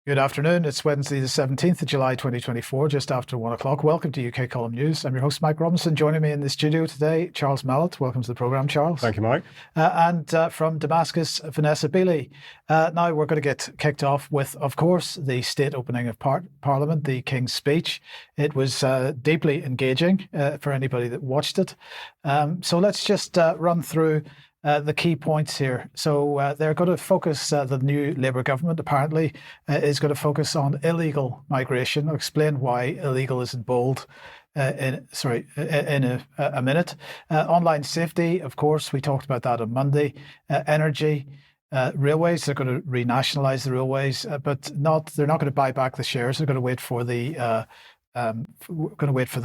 Good afternoon. It's Wednesday, the 17th of July, 2024, just after 1 o'clock. Welcome to UK Column News. I'm your host, Mike Robinson. Joining me in the studio today, Charles Malet. Welcome to the programme, Charles. Thank you, Mike. And from Damascus, Vanessa Beeley. Now we're going to get kicked off with, of course, the state opening of Parliament, the King's speech. It was deeply engaging for anybody that watched it. So let's just run through the key points here. So they're going to focus, the new Labour government apparently is going to focus on illegal migration. I'll explain why illegal is in bold in a minute. Online safety, of course, we talked about that on Monday. Energy. Railways, they're going to renationalise the railways, but they're not going to buy back the shares. They're going to wait for the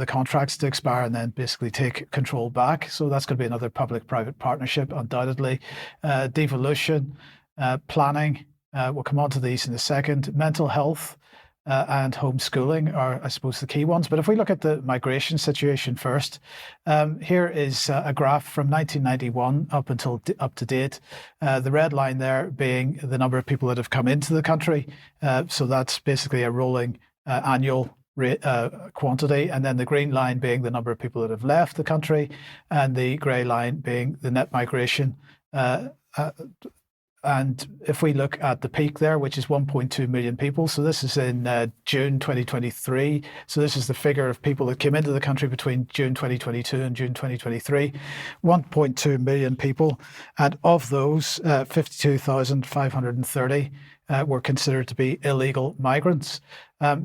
contracts to expire and then basically take control back. So that's going to be another public-private partnership, undoubtedly. Devolution, planning, we'll come on to these in a second. Mental health and homeschooling are, I suppose, the key ones. But if we look at the migration situation first, here is a graph from 1991 up to date. The red line there being the number of people that have come into the country. So that's basically a rolling annual quantity, and then the green line being the number of people that have left the country, and the grey line being the net migration. And if we look at the peak there, which is 1.2 million people, so this is in June 2023. So this is the figure of people that came into the country between June 2022 and June 2023, 1.2 million people. And of those, 52,530 were considered to be illegal migrants.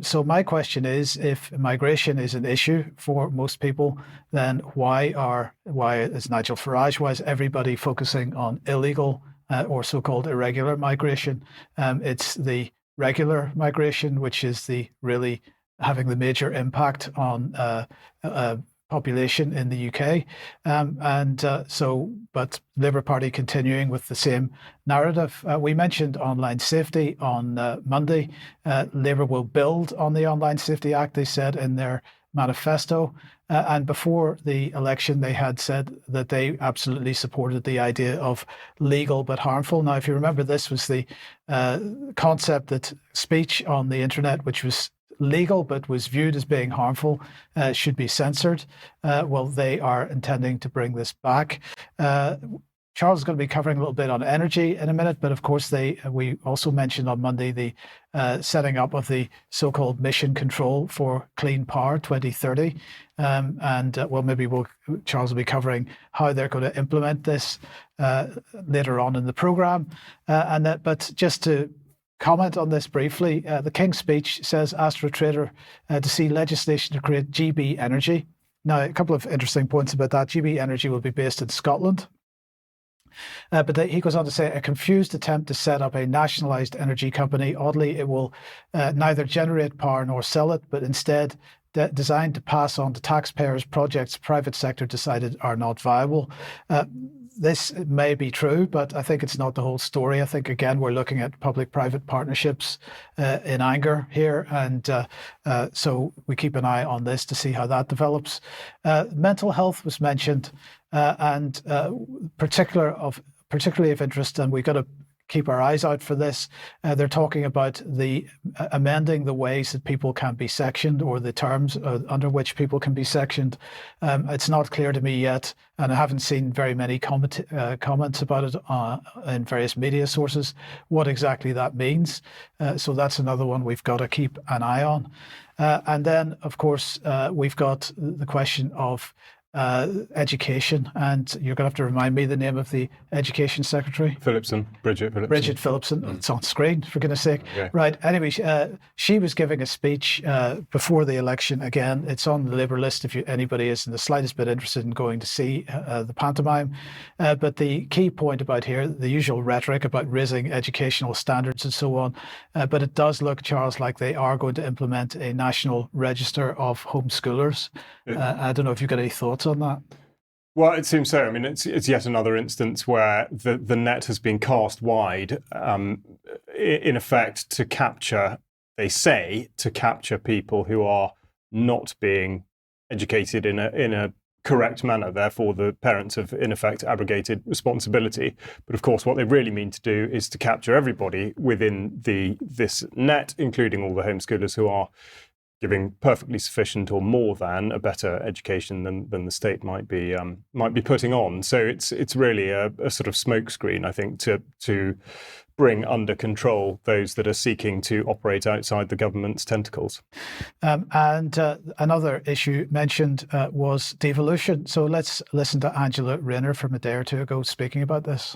So my question is, if migration is an issue for most people, then why is Nigel Farage, why is everybody focusing on illegal or so-called irregular migration? It's the regular migration, which is the really having the major impact on population in the UK. But Labour Party continuing with the same narrative. We mentioned online safety on Monday. Labour will build on the Online Safety Act, they said in their manifesto. And before the election, they had said that they absolutely supported the idea of legal but harmful. Now, if you remember, this was the concept that speech on the internet, which was legal but was viewed as being harmful, should be censored. Well, they are intending to bring this back. Charles is going to be covering a little bit on energy in a minute, but of course we also mentioned on Monday the setting up of the so-called mission control for clean power 2030. Charles will be covering how they're going to implement this later on in the programme. But just to comment on this briefly, the King's speech says Astra Trader to see legislation to create GB Energy. Now, a couple of interesting points about that. GB Energy will be based in Scotland. But he goes on to say a confused attempt to set up a nationalised energy company. Oddly, it will neither generate power nor sell it, but instead designed to pass on to taxpayers projects private sector decided are not viable. This may be true, but I think it's not the whole story. I think, again, we're looking at public-private partnerships in anger here. And so we keep an eye on this to see how that develops. Mental health was mentioned, and particularly of interest, and we've got to keep our eyes out for this. They're talking about the amending the ways that people can be sectioned, or the terms under which people can be sectioned. It's not clear to me yet, and I haven't seen very many comments about it in various media sources, what exactly that means. So that's another one we've got to keep an eye on. And then, of course, we've got the question of education, and you're going to have to remind me the name of the Education Secretary. Bridget Phillipson. Bridget Phillipson. It's on screen, for goodness sake. Okay. Right. Anyway, she was giving a speech before the election. Again, it's on the Labour list if anybody is in the slightest bit interested in going to see the pantomime. But the key point about here, the usual rhetoric about raising educational standards and so on. But it does look, Charles, like they are going to implement a national register of homeschoolers. I don't know if you've got any thoughts on that. Well, it seems so. I mean, it's yet another instance where the net has been cast wide, in effect, to capture people who are not being educated in a correct manner. Therefore, the parents have, in effect, abrogated responsibility. But of course, what they really mean to do is to capture everybody within this net, including all the homeschoolers who are giving perfectly sufficient or more than a better education than the state might be putting on. So it's really a sort of smokescreen, I think, to bring under control those that are seeking to operate outside the government's tentacles. And another issue mentioned was devolution. So let's listen to Angela Rayner from a day or two ago speaking about this.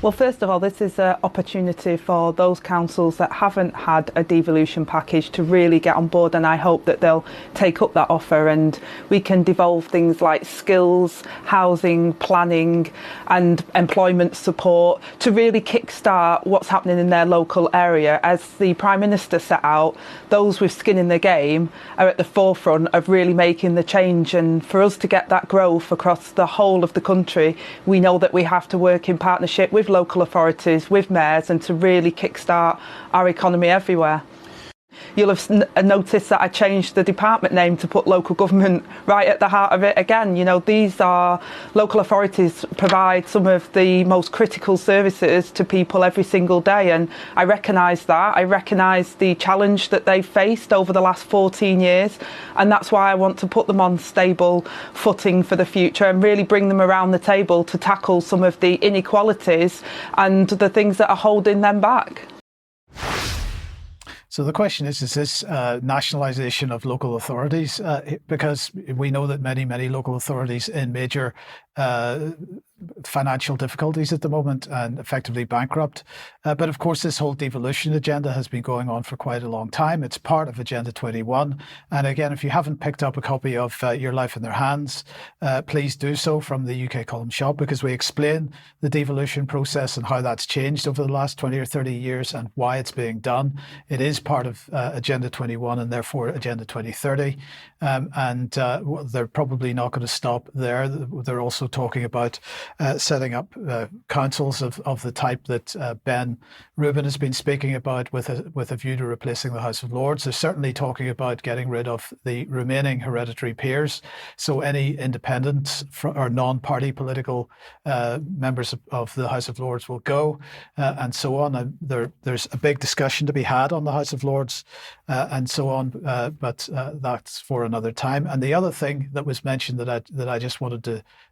Well, first of all, this is an opportunity for those councils that haven't had a devolution package to really get on board, and I hope that they'll take up that offer and we can devolve things like skills, housing, planning and employment support to really kickstart what's happening in their local area. As the Prime Minister set out, those with skin in the game are at the forefront of really making the change, and for us to get that growth across the whole of the country, we know that we have to work in partnership with local authorities, with mayors, and to really kickstart our economy everywhere. You'll have noticed that I changed the department name to put local government right at the heart of it again. You know, these are local authorities provide some of the most critical services to people every single day, and I recognise that. I recognise the challenge that they've faced over the last 14 years, and that's why I want to put them on stable footing for the future and really bring them around the table to tackle some of the inequalities and the things that are holding them back. So the question is this nationalisation of local authorities? Because we know that many local authorities in major financial difficulties at the moment and effectively bankrupt. But of course, this whole devolution agenda has been going on for quite a long time. It's part of Agenda 21. And again, if you haven't picked up a copy of Your Life in Their Hands, please do so from the UK Column Shop, because we explain the devolution process and how that's changed over the last 20 or 30 years and why it's being done. It is part of Agenda 21 and therefore Agenda 2030. And they're probably not going to stop there. They're also talking about setting up councils of the type that Ben Rubin has been speaking about with a view to replacing the House of Lords. They're certainly talking about getting rid of the remaining hereditary peers. So any independent or non-party political members of the House of Lords will go, and so on. And there's a big discussion to be had on the House of Lords and so on, but that's for another time. And the other thing that was mentioned that I just wanted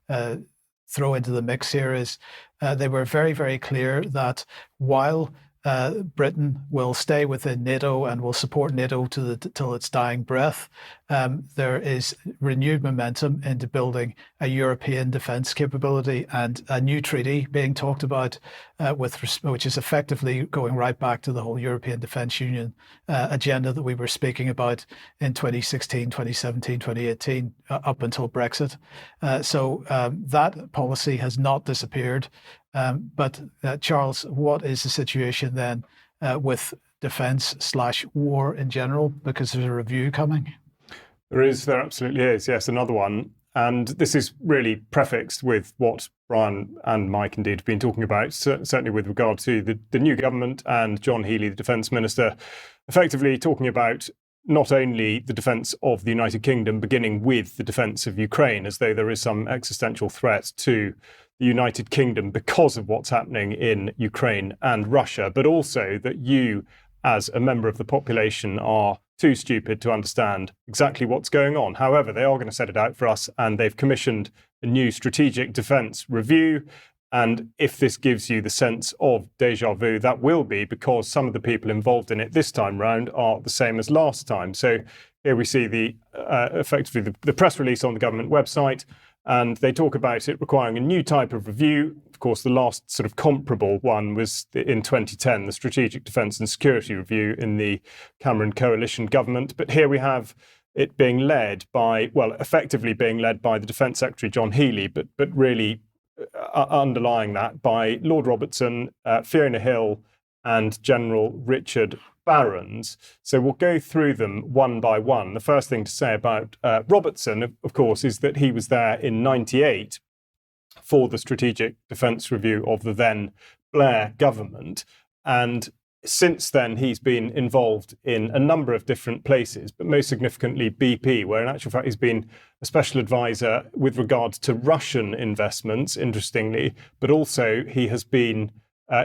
to throw into the mix here is they were very, very clear that while Britain will stay within NATO and will support NATO till its dying breath, there is renewed momentum into building a European defence capability and a new treaty being talked about, which is effectively going right back to the whole European Defence Union agenda that we were speaking about in 2016, 2017, 2018, up until Brexit. So that policy has not disappeared. But Charles, what is the situation then with defence/war in general? Because there's a review coming. There absolutely is. Yes, another one. And this is really prefixed with what Brian and Mike indeed have been talking about, certainly with regard to the new government and John Healey, the Defence Minister, effectively talking about not only the defence of the United Kingdom, beginning with the defence of Ukraine, as though there is some existential threat to the United Kingdom because of what's happening in Ukraine and Russia, but also that you, as a member of the population, are too stupid to understand exactly what's going on. However, they are going to set it out for us, and they've commissioned a new strategic defence review. And if this gives you the sense of déjà vu, that will be because some of the people involved in it this time round are the same as last time. So here we see effectively the press release on the government website, and they talk about it requiring a new type of review. Of course, the last sort of comparable one was in 2010, the Strategic Defence and Security Review in the Cameron coalition government. But here we have it being led by, well, effectively being led by the Defence Secretary, John Healey, but really underlying that by Lord Robertson, Fiona Hill and General Richard Barrons. So we'll go through them one by one. The first thing to say about Robertson, of course, is that he was there in 98 for the Strategic Defence Review of the then Blair government. And since then, he's been involved in a number of different places, but most significantly BP, where in actual fact he's been a special advisor with regard to Russian investments, interestingly, but also he has been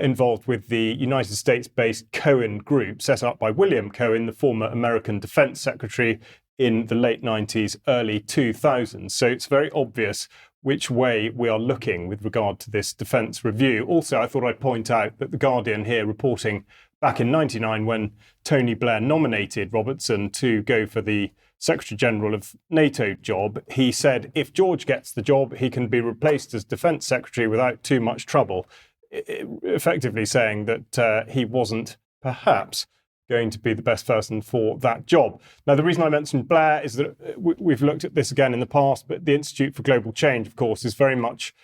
involved with the United States-based Cohen Group, set up by William Cohen, the former American Defense Secretary, in the late 90s, early 2000s. So it's very obvious which way we are looking with regard to this defence review. Also, I thought I'd point out that The Guardian here reporting back in 99 when Tony Blair nominated Robertson to go for the Secretary General of NATO job, he said if George gets the job, he can be replaced as Defence Secretary without too much trouble, effectively saying that he wasn't perhaps going to be the best person for that job. Now, the reason I mentioned Blair is that we've looked at this again in the past, but the Institute for Global Change, of course, is very much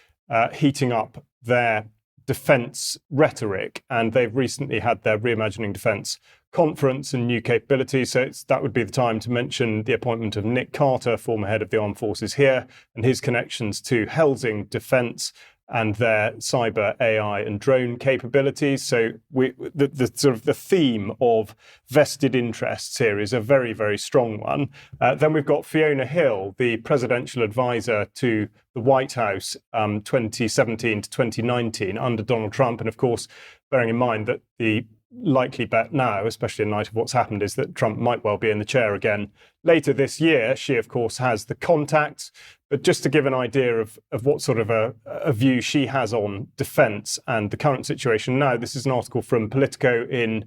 heating up their defence rhetoric, and they've recently had their Reimagining Defence conference and new capabilities. So that would be the time to mention the appointment of Nick Carter, former head of the armed forces here, and his connections to Helsing Defence and their cyber, AI and drone capabilities. So the sort of the theme of vested interests here is a very, very strong one. Then we've got Fiona Hill, the presidential advisor to the White House 2017 to 2019 under Donald Trump. And of course, bearing in mind that the likely bet now, especially in light of what's happened, is that Trump might well be in the chair again later this year. She, of course, has the contacts. But just to give an idea of what sort of a view she has on defence and the current situation now, this is an article from Politico in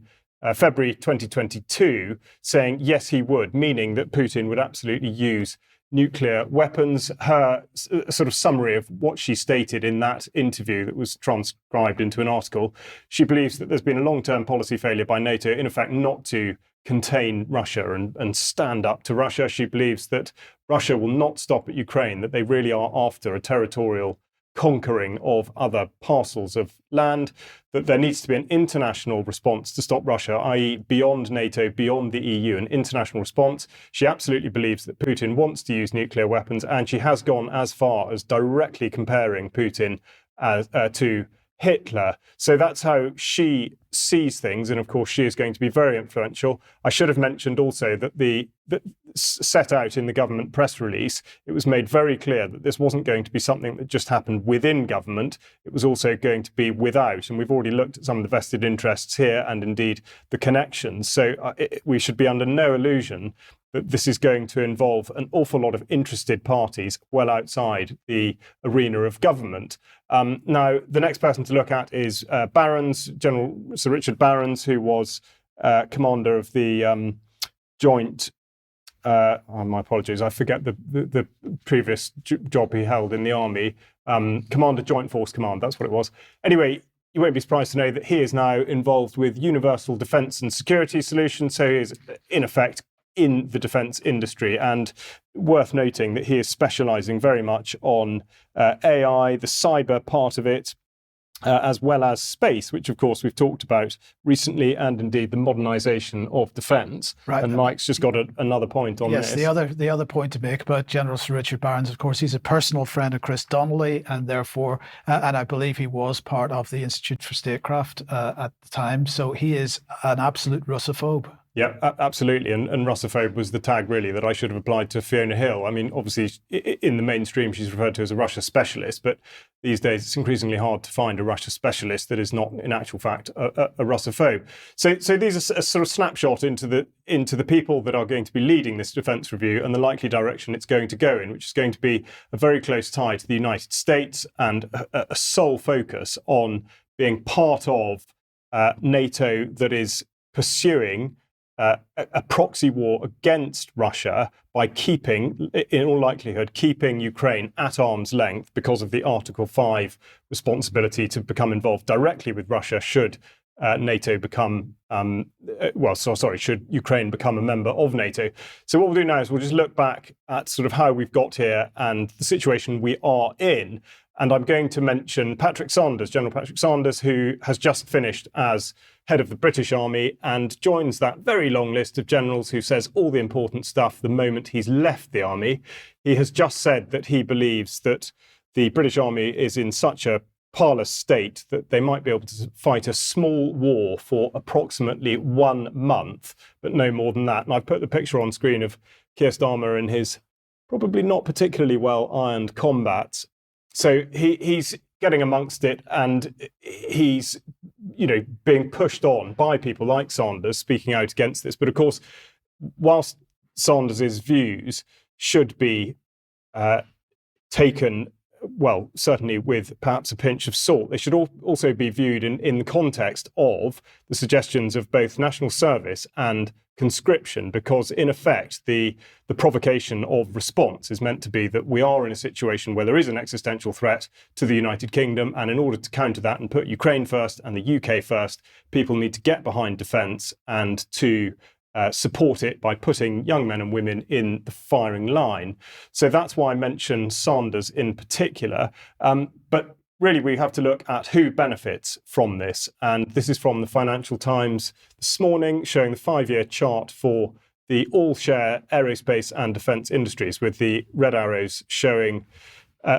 February 2022 saying, yes, he would, meaning that Putin would absolutely use nuclear weapons. Her sort of summary of what she stated in that interview that was transcribed into an article, she believes that there's been a long-term policy failure by NATO, in effect, not to contain Russia and stand up to Russia. She believes that Russia will not stop at Ukraine, that they really are after a territorial conquering of other parcels of land, that there needs to be an international response to stop Russia, i.e. beyond NATO, beyond the EU, an international response. She absolutely believes that Putin wants to use nuclear weapons, and she has gone as far as directly comparing Putin to Hitler. So that's how she sees things. And of course, she is going to be very influential. I should have mentioned also that that set out in the government press release, it was made very clear that this wasn't going to be something that just happened within government. It was also going to be without. And we've already looked at some of the vested interests here and indeed the connections. So we should be under no illusion that this is going to involve an awful lot of interested parties well outside the arena of government. Now, the next person to look at is Barrons, General Sir Richard Barrons, who was commander of the joint, my apologies, I forget the previous job he held in the army, Commander Joint Force Command, that's what it was. Anyway, you won't be surprised to know that he is now involved with Universal Defence and Security Solutions, so he is, in effect, in the defence industry, and worth noting that he is specialising very much on AI, the cyber part of it, as well as space, which of course we've talked about recently, and indeed the modernisation of defence. Right. And Mike's just got another point on this. Yes, the other point to make about General Sir Richard Barrons, of course, he's a personal friend of Chris Donnelly, and therefore, and I believe he was part of the Institute for Statecraft at the time, so he is an absolute Russophobe. Yeah, absolutely. And Russophobe was the tag, really, that I should have applied to Fiona Hill. I mean, obviously, in the mainstream, she's referred to as a Russia specialist, but these days it's increasingly hard to find a Russia specialist that is not, in actual fact, a Russophobe. So these are a sort of snapshot into the people that are going to be leading this defence review and the likely direction it's going to go in, which is going to be a very close tie to the United States and a sole focus on being part of NATO that is pursuing a proxy war against Russia by keeping, in all likelihood, keeping Ukraine at arm's length because of the Article 5 responsibility to become involved directly with Russia should NATO become, should Ukraine become a member of NATO. So what we'll do now is we'll just look back at sort of how we've got here and the situation we are in. And I'm going to mention Patrick Sanders, General Patrick Sanders, who has just finished as head of the British Army and joins that very long list of generals who says all the important stuff the moment he's left the army. He has just said that he believes that the British Army is in such a parlous state that they might be able to fight a small war for approximately 1 month, but no more than that. And I've put the picture on screen of Keir Starmer in his probably not particularly well-ironed combat. So he's getting amongst it, and he's, being pushed on by people like Sanders speaking out against this. But of course, whilst Sanders's views should be taken, well, certainly with perhaps a pinch of salt, they should also be viewed in the context of the suggestions of both national service and conscription, because in effect the provocation of response is meant to be that we are in a situation where there is an existential threat to the United Kingdom, and in order to counter that and put Ukraine first and the UK first, people need to get behind defence and to support it by putting young men and women in the firing line. So that's why I mentioned Sanders in particular. But really, we have to look at who benefits from this. And this is from the Financial Times this morning, showing the 5-year chart for the all-share aerospace and defence industries, with the red arrows showing,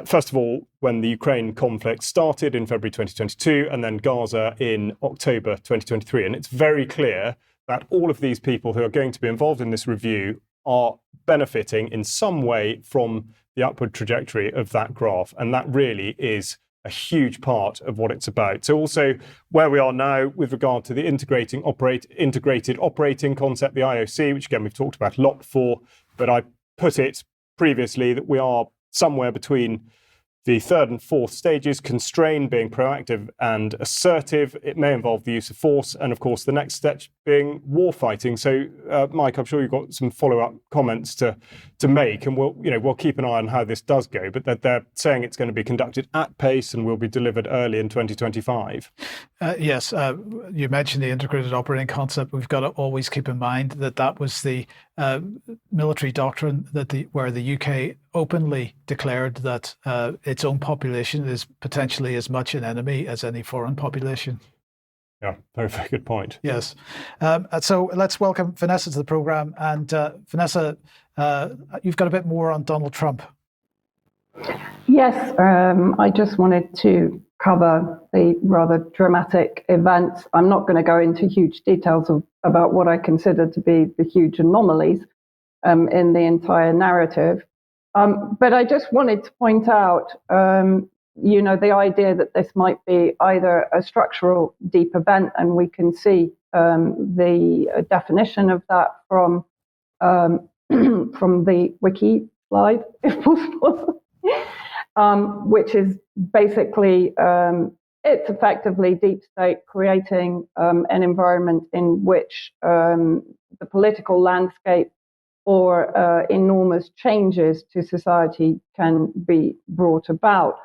first of all, when the Ukraine conflict started in February 2022, and then Gaza in October 2023. And it's very clear that all of these people who are going to be involved in this review are benefiting in some way from the upward trajectory of that graph. And that really is a huge part of what it's about. So also where we are now with regard to the integrated operating concept, the IOC, which again, we've talked about a lot before, but I put it previously that we are somewhere between the third and fourth stages, constrain being proactive and assertive. It may involve the use of force, and of course the next step being war fighting. So, Mike, I'm sure you've got some follow-up comments to make, and we'll keep an eye on how this does go. But they're saying it's going to be conducted at pace and will be delivered early in 2025. Yes, you mentioned the integrated operating concept. We've got to always keep in mind that was the military doctrine where the UK openly declared that its own population is potentially as much an enemy as any foreign population. Yeah, very, very good point. Yes. So let's welcome Vanessa to the programme. And Vanessa, you've got a bit more on Donald Trump. Yes, I just wanted to cover the rather dramatic event. I'm not going to go into huge details about what I consider to be the huge anomalies in the entire narrative. But I just wanted to point out, the idea that this might be either a structural deep event, and we can see the definition of that from the wiki slide, if possible. Which is basically, it's effectively deep state creating an environment in which the political landscape or enormous changes to society can be brought about.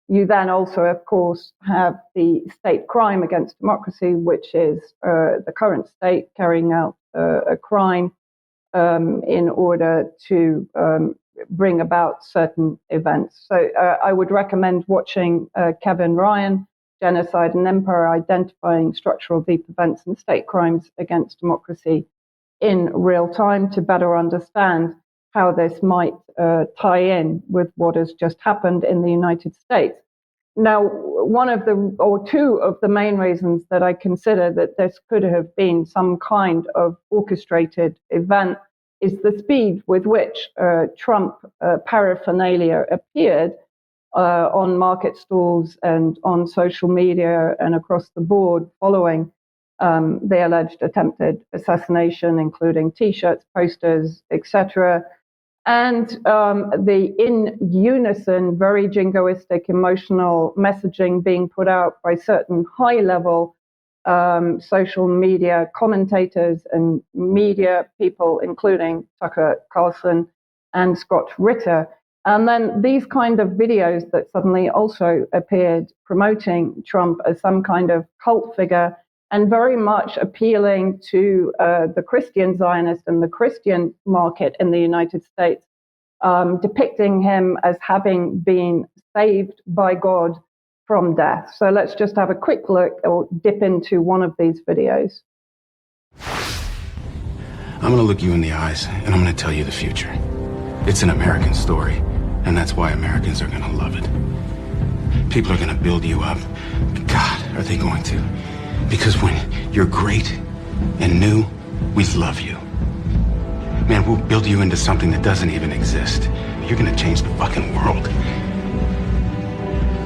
You then also, of course, have the state crime against democracy, which is the current state carrying out a crime in order to bring about certain events. So I would recommend watching Kevin Ryan, Genocide and Empire, Identifying Structural Deep Events and State Crimes Against Democracy in Real Time to better understand how this might tie in with what has just happened in the United States. Now, two of the main reasons that I consider that this could have been some kind of orchestrated event is the speed with which Trump paraphernalia appeared on market stalls and on social media and across the board following the alleged attempted assassination, including T-shirts, posters, etc. And the in unison, very jingoistic, emotional messaging being put out by certain high-level social media commentators and media people, including Tucker Carlson and Scott Ritter. And then these kind of videos that suddenly also appeared promoting Trump as some kind of cult figure and very much appealing to the Christian Zionist and the Christian market in the United States, depicting him as having been saved by God from death. So let's just have a quick look or dip into one of these videos. I'm going to look you in the eyes and I'm going to tell you the future. It's an American story, and that's why Americans are going to love it. People are going to build you up. God, are they going to? Because when you're great and new, we love you. Man, we'll build you into something that doesn't even exist. You're going to change the fucking world.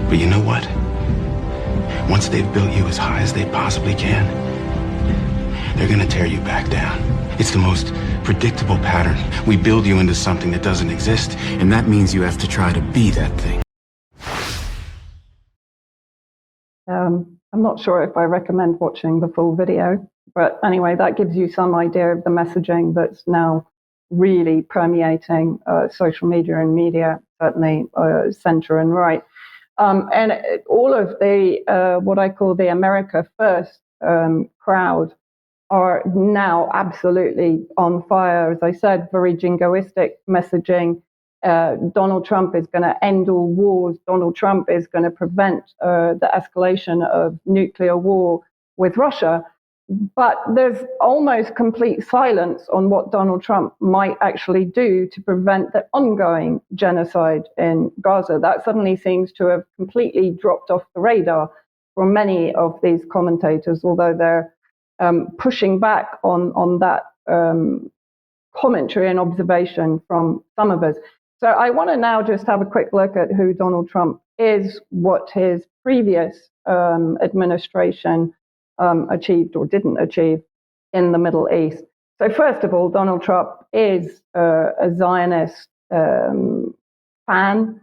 But you know what? Once they've built you as high as they possibly can, they're going to tear you back down. It's the most predictable pattern. We build you into something that doesn't exist, and that means you have to try to be that thing. I'm not sure if I recommend watching the full video, but anyway, that gives you some idea of the messaging that's now really permeating social media and media, certainly center and right. And all of the, what I call the America First crowd are now absolutely on fire. As I said, very jingoistic messaging. Donald Trump is going to end all wars. Donald Trump is going to prevent the escalation of nuclear war with Russia. But there's almost complete silence on what Donald Trump might actually do to prevent the ongoing genocide in Gaza. That suddenly seems to have completely dropped off the radar for many of these commentators, although they're pushing back on that commentary and observation from some of us. So I want to now just have a quick look at who Donald Trump is, what his previous administration achieved or didn't achieve in the Middle East. So first of all, Donald Trump is a Zionist fan.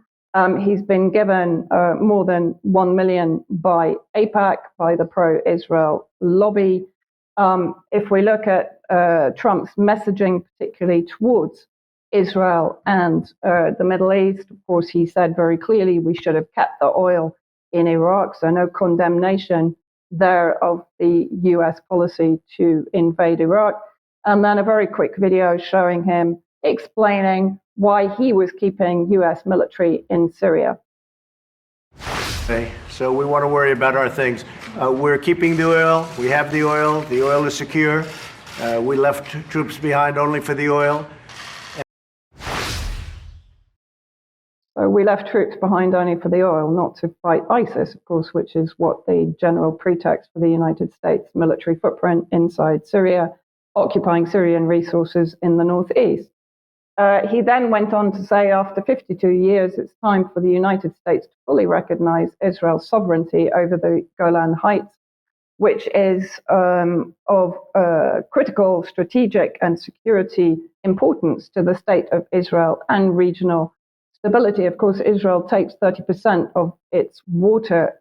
He's been given more than 1 million by AIPAC, by the pro-Israel lobby. If we look at Trump's messaging, particularly towards Israel and the Middle East, of course, he said very clearly we should have kept the oil in Iraq, so no condemnation there of the US policy to invade Iraq. And then a very quick video showing him explaining why he was keeping US military in Syria. Okay, so we want to worry about our things. We're keeping the oil. We have the oil. The oil is secure. We left troops behind only for the oil. So we left troops behind only for the oil, not to fight ISIS, of course, which is what the general pretext for the United States military footprint inside Syria, occupying Syrian resources in the northeast. He then went on to say, after 52 years, it's time for the United States to fully recognize Israel's sovereignty over the Golan Heights, which is of critical strategic and security importance to the state of Israel and regional stability. Of course, Israel takes 30% of its water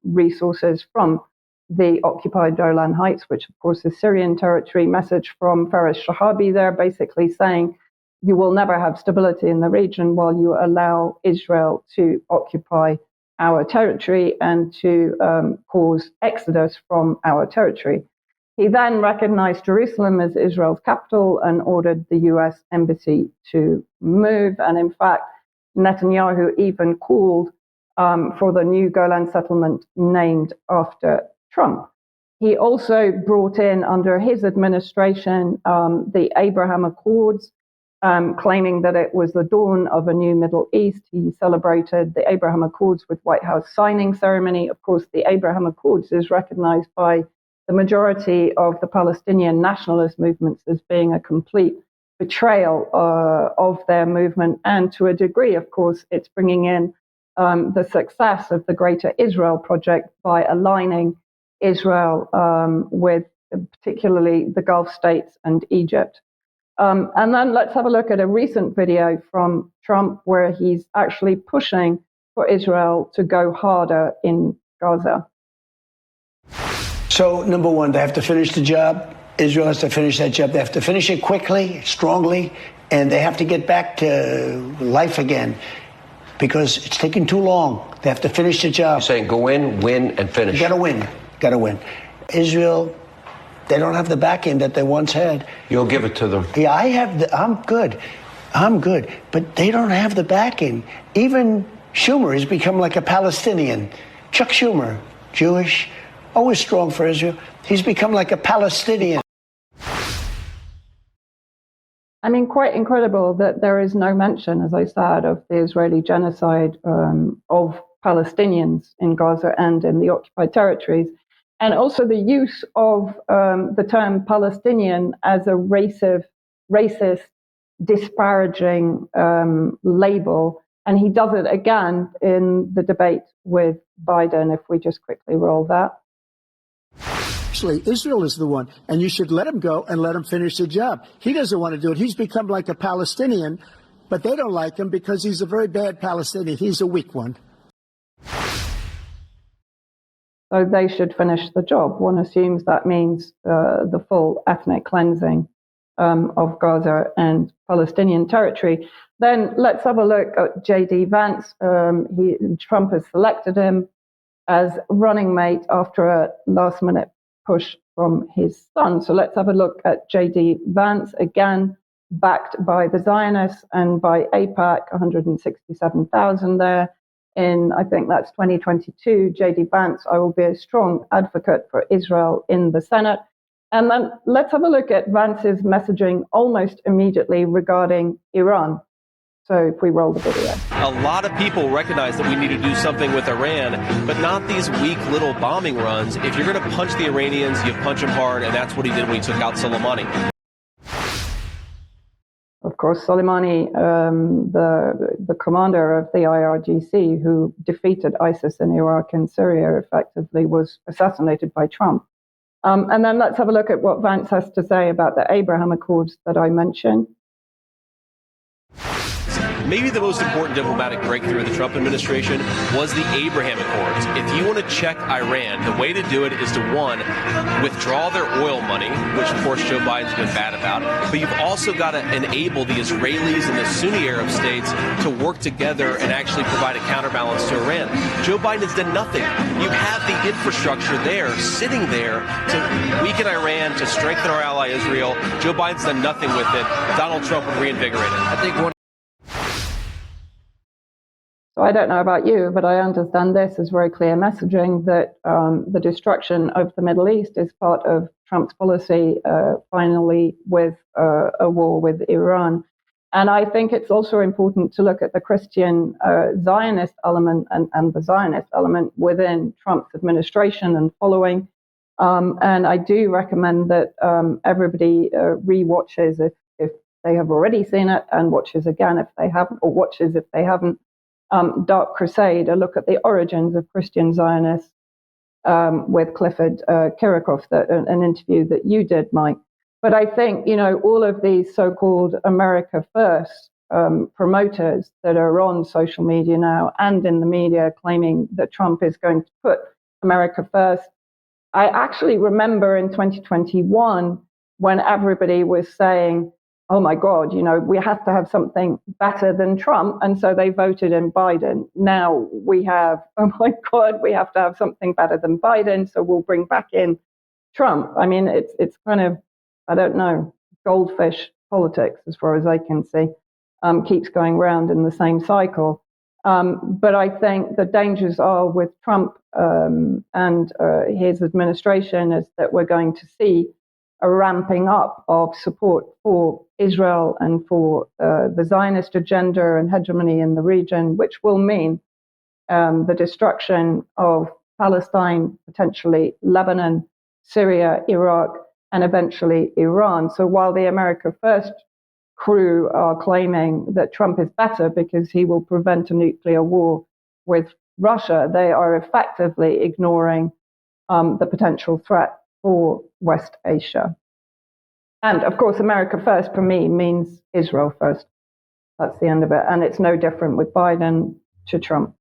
resources from the occupied Golan Heights, which of course is Syrian territory. Message from Faris Shahabi there, basically saying you will never have stability in the region while you allow Israel to occupy our territory and to cause exodus from our territory. He then recognized Jerusalem as Israel's capital and ordered the US embassy to move. And in fact, Netanyahu even called for the new Golan settlement named after Trump. He also brought in, under his administration, the Abraham Accords, claiming that it was the dawn of a new Middle East. He celebrated the Abraham Accords with White House signing ceremony. Of course, the Abraham Accords is recognized by the majority of the Palestinian nationalist movements as being a complete betrayal of their movement. And to a degree, of course, it's bringing in the success of the Greater Israel Project by aligning Israel with particularly the Gulf states and Egypt. And then let's have a look at a recent video from Trump where he's actually pushing for Israel to go harder in Gaza. So, number one, they have to finish the job. Israel has to finish that job. They have to finish it quickly, strongly, and they have to get back to life again because it's taking too long. They have to finish the job. You're saying go in, win, and finish. Gotta win. Gotta win. Israel, they don't have the backing that they once had. You'll give it to them. Yeah, I'm good. But they don't have the backing. Even Schumer has become like a Palestinian. Chuck Schumer, Jewish, always strong for Israel. He's become like a Palestinian. I mean, quite incredible that there is no mention, as I said, of the Israeli genocide of Palestinians in Gaza and in the occupied territories, and also the use of the term Palestinian as a racist, disparaging label. And he does it again in the debate with Biden, if we just quickly roll that. Actually, Israel is the one, and you should let him go and let him finish the job. He doesn't want to do it. He's become like a Palestinian, but they don't like him because he's a very bad Palestinian. He's a weak one. So they should finish the job. One assumes that means the full ethnic cleansing of Gaza and Palestinian territory. Then let's have a look at J.D. Vance. Trump has selected him as running mate after a last-minute push from his son. So let's have a look at J.D. Vance, again, backed by the Zionists and by AIPAC, 167,000 there. In, I think that's 2022, J.D. Vance, I will be a strong advocate for Israel in the Senate. And then let's have a look at Vance's messaging almost immediately regarding Iran. So if we roll the video. A lot of people recognize that we need to do something with Iran, but not these weak little bombing runs. If you're going to punch the Iranians, you punch them hard, and that's what he did when he took out Soleimani. Of course, Soleimani, the commander of the IRGC, who defeated ISIS in Iraq and Syria, effectively was assassinated by Trump. And then let's have a look at what Vance has to say about the Abraham Accords that I mentioned. Maybe the most important diplomatic breakthrough of the Trump administration was the Abraham Accords. If you want to check Iran, the way to do it is to, one, withdraw their oil money, which of course Joe Biden's been bad about, but you've also got to enable the Israelis and the Sunni Arab states to work together and actually provide a counterbalance to Iran. Joe Biden has done nothing. You have the infrastructure there, sitting there to weaken Iran, to strengthen our ally Israel. Joe Biden's done nothing with it. Donald Trump would reinvigorate it. I think one. So I don't know about you, but I understand this as very clear messaging that the destruction of the Middle East is part of Trump's policy, finally, with a war with Iran. And I think it's also important to look at the Christian Zionist element and the Zionist element within Trump's administration and following. And I do recommend that everybody re-watches if they have already seen it, and watches again if they haven't, or watches if they haven't. Dark Crusade, a look at the origins of Christian Zionists with Clifford Kirikoff, an interview that you did, Mike. But I think, all of these so-called America First promoters that are on social media now and in the media claiming that Trump is going to put America first. I actually remember in 2021 when everybody was saying, oh my God, we have to have something better than Trump. And so they voted in Biden. Now we have, oh my God, we have to have something better than Biden. So we'll bring back in Trump. I mean, it's kind of, I don't know, goldfish politics as far as I can see, keeps going round in the same cycle. But I think the dangers are with Trump and his administration is that we're going to see a ramping up of support for Israel and for the Zionist agenda and hegemony in the region, which will mean the destruction of Palestine, potentially Lebanon, Syria, Iraq, and eventually Iran. So while the America First crew are claiming that Trump is better because he will prevent a nuclear war with Russia, they are effectively ignoring the potential threat for West Asia. And of course, America First for me means Israel first. That's the end of it. And it's no different with Biden to Trump.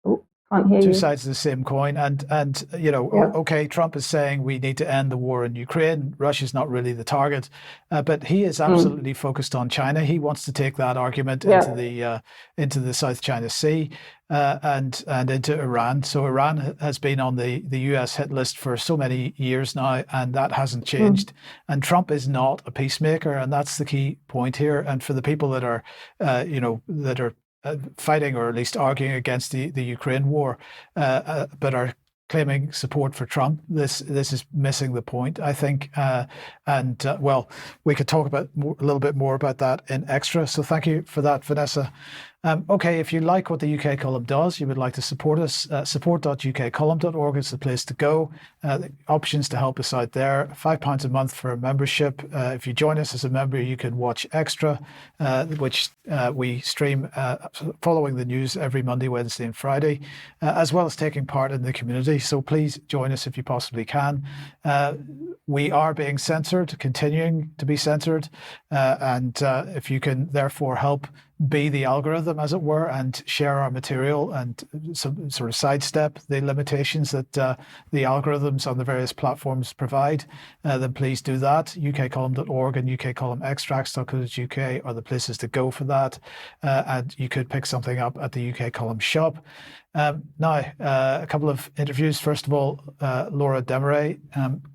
Oh, can't hear you. Two sides of the same coin. And okay, Trump is saying we need to end the war in Ukraine. Russia's not really the target. But he is absolutely focused on China. He wants to take that argument into the South China Sea. And into Iran. So Iran has been on the US hit list for so many years now, and that hasn't changed. And Trump is not a peacemaker, and that's the key point here. And for the people that are, fighting or at least arguing against the Ukraine war, but are claiming support for Trump, this is missing the point, I think. We could talk about a little bit more about that in extra. So thank you for that, Vanessa. Okay, if you like what the UK Column does, you would like to support us, support.ukcolumn.org is the place to go. The options to help us out there, £5 a month for a membership. If you join us as a member, you can watch Extra, which we stream following the news every Monday, Wednesday and Friday, as well as taking part in the community. So please join us if you possibly can. We are being censored, continuing to be censored, and if you can therefore help be the algorithm, as it were, and share our material and some sort of sidestep the limitations that the algorithms on the various platforms provide, then please do that. ukcolumn.org and ukcolumnextracts.co.uk are the places to go for that, and you could pick something up at the UK Column shop. Now, a couple of interviews. First of all, Laura Desmarais.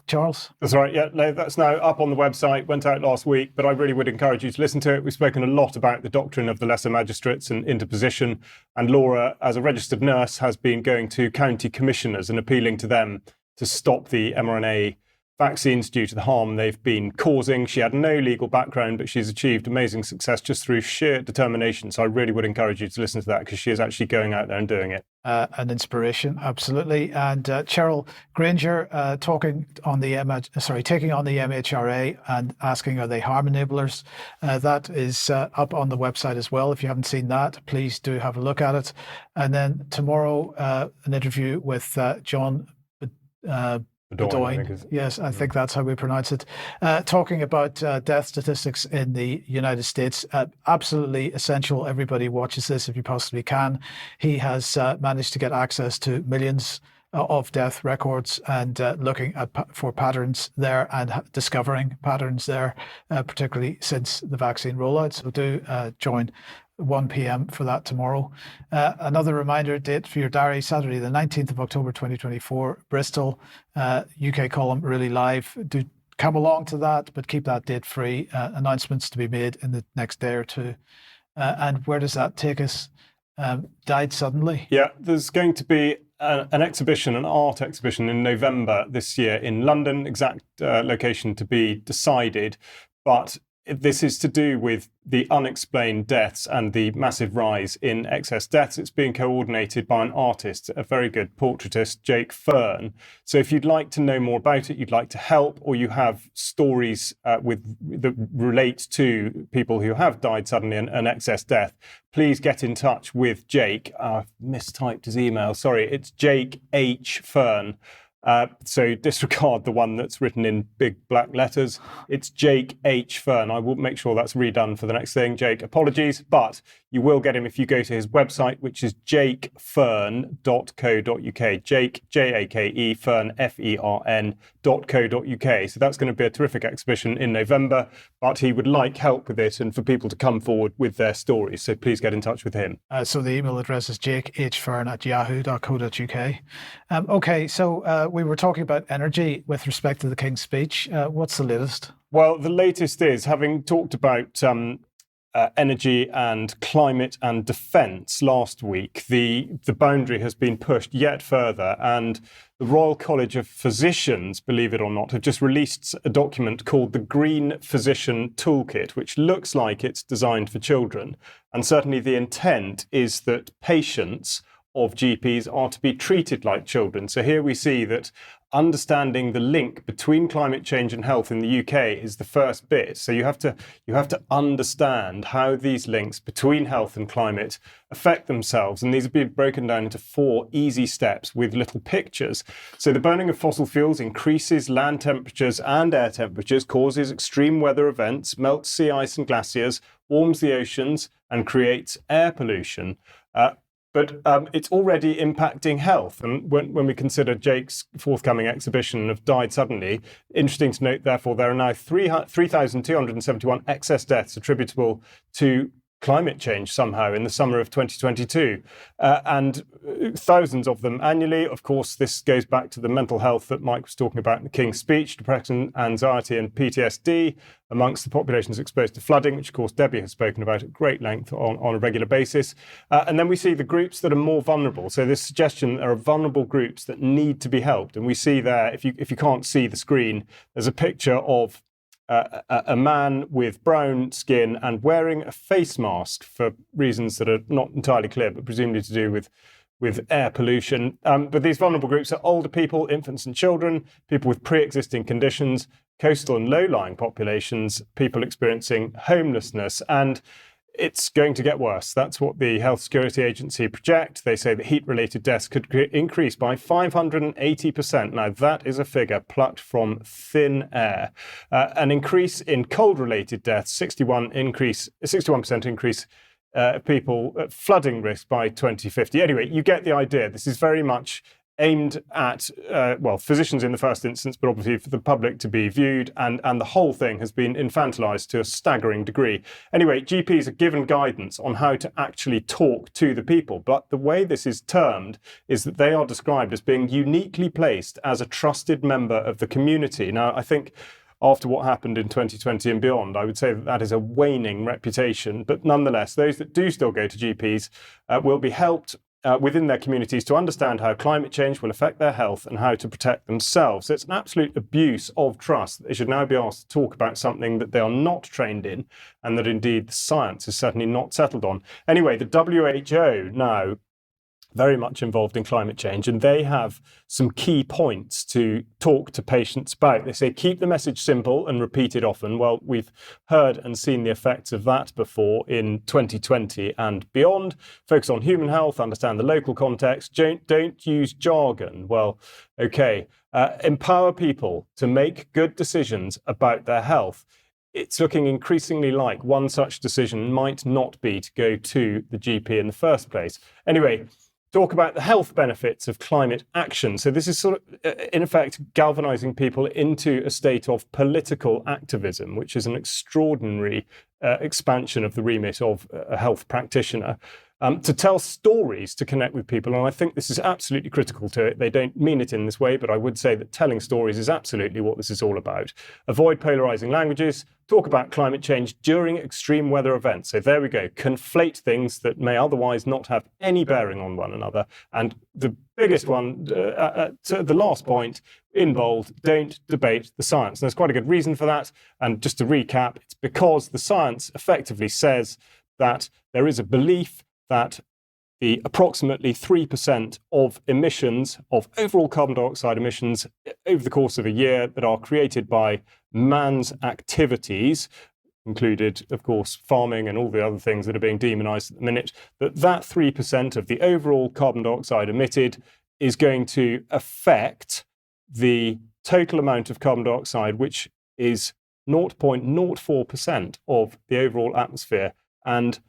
Charles? That's right. Yeah, no, that's now up on the website, went out last week, but I really would encourage you to listen to it. We've spoken a lot about the doctrine of the lesser magistrates and interposition. And Laura, as a registered nurse, has been going to county commissioners and appealing to them to stop the mRNA vaccines due to the harm they've been causing. She had no legal background, but she's achieved amazing success just through sheer determination. So I really would encourage you to listen to that, because she is actually going out there and doing it. An inspiration, absolutely. And Cheryl Granger taking on the MHRA and asking, are they harm enablers? That is up on the website as well. If you haven't seen that, please do have a look at it. And then tomorrow, an interview with John Bedoin. Yes, I think that's how we pronounce it. Talking about death statistics in the United States. Absolutely essential. Everybody watches this if you possibly can. He has managed to get access to millions of death records and looking at for patterns there and discovering patterns there, particularly since the vaccine rollout. So do join 1 p.m. for that tomorrow. Another reminder date for your diary, Saturday the 19th of October 2024, Bristol, UK Column really live. Do come along to that, but keep that date free. Announcements to be made in the next day or two. And where does that take us? Died suddenly? Yeah, there's going to be an exhibition, an art exhibition in November this year in London, exact location to be decided. But this is to do with the unexplained deaths and the massive rise in excess deaths. It's being coordinated by an artist, a very good portraitist, Jake Fern. So if you'd like to know more about it, you'd like to help, or you have stories that relate to people who have died suddenly and excess death, please get in touch with Jake. I've mistyped his email. Sorry, it's Jake H. Fern. So disregard the one that's written in big black letters. It's Jake H. Fern. I will make sure that's redone for the next thing. Jake, apologies, but you will get him if you go to his website, which is jakefern.co.uk. Jake, J-A-K-E, Fern, F-E-R-N.co.uk. So that's going to be a terrific exhibition in November, but he would like help with it and for people to come forward with their stories. So please get in touch with him. So the email address is jakehfern@yahoo.co.uk. Okay, so we were talking about energy with respect to the King's speech. What's the latest? Well, the latest is, having talked about energy and climate and defence last week, the boundary has been pushed yet further, and the Royal College of Physicians, believe it or not, have just released a document called the Green Physician Toolkit, which looks like it's designed for children. And certainly the intent is that patients of GPs are to be treated like children. So here we see that understanding the link between climate change and health in the UK is the first bit. So you have to understand how these links between health and climate affect themselves. And these have been broken down into 4 easy steps with little pictures. So the burning of fossil fuels increases land temperatures and air temperatures, causes extreme weather events, melts sea ice and glaciers, warms the oceans, and creates air pollution. But it's already impacting health. And when we consider Jake's forthcoming exhibition of Died Suddenly, interesting to note, therefore, there are now 3,271 excess deaths attributable to climate change somehow in the summer of 2022, and thousands of them annually. Of course, this goes back to the mental health that Mike was talking about in the King's speech, depression, anxiety and PTSD amongst the populations exposed to flooding, which of course Debbie has spoken about at great length on a regular basis. And then we see the groups that are more vulnerable. So this suggestion that there are vulnerable groups that need to be helped. And we see there, if you can't see the screen, there's a picture of a man with brown skin and wearing a face mask for reasons that are not entirely clear, but presumably to do with air pollution. But these vulnerable groups are older people, infants and children, people with pre-existing conditions, coastal and low-lying populations, people experiencing homelessness, and it's going to get worse. That's what the Health Security Agency project. They say that heat-related deaths could increase by 580%. Now, that is a figure plucked from thin air. An increase in cold-related deaths, 61% increase people at flooding risk by 2050. Anyway, you get the idea. This is very much aimed at, physicians in the first instance, but obviously for the public to be viewed, and the whole thing has been infantilized to a staggering degree. Anyway, GPs are given guidance on how to actually talk to the people, but the way this is termed is that they are described as being uniquely placed as a trusted member of the community. Now, I think after what happened in 2020 and beyond, I would say that that is a waning reputation, but nonetheless, those that do still go to GPs will be helped within their communities to understand how climate change will affect their health and how to protect themselves. So it's an absolute abuse of trust that they should now be asked to talk about something that they are not trained in, and that indeed the science is certainly not settled on. Anyway, the WHO now very much involved in climate change, and they have some key points to talk to patients about. They say keep the message simple and repeat it often. Well, we've heard and seen the effects of that before in 2020 and beyond. Focus on human health, understand the local context, don't use jargon. Well, okay. Empower people to make good decisions about their health. It's looking increasingly like one such decision might not be to go to the GP in the first place. Anyway, talk about the health benefits of climate action. So this is sort of, in effect, galvanizing people into a state of political activism, which is an extraordinary expansion of the remit of a health practitioner. To tell stories to connect with people, and I think this is absolutely critical to it. They don't mean it in this way, but I would say that telling stories is absolutely what this is all about. Avoid polarizing languages, talk about climate change during extreme weather events. So there we go, conflate things that may otherwise not have any bearing on one another. And the biggest one, to the last point, in bold, don't debate the science. And there's quite a good reason for that. And just to recap, it's because the science effectively says that there is a belief that the approximately 3% of emissions, of overall carbon dioxide emissions over the course of a year that are created by man's activities, included, of course, farming and all the other things that are being demonized at the minute, that 3% of the overall carbon dioxide emitted is going to affect the total amount of carbon dioxide, which is 0.04% of the overall atmosphere. And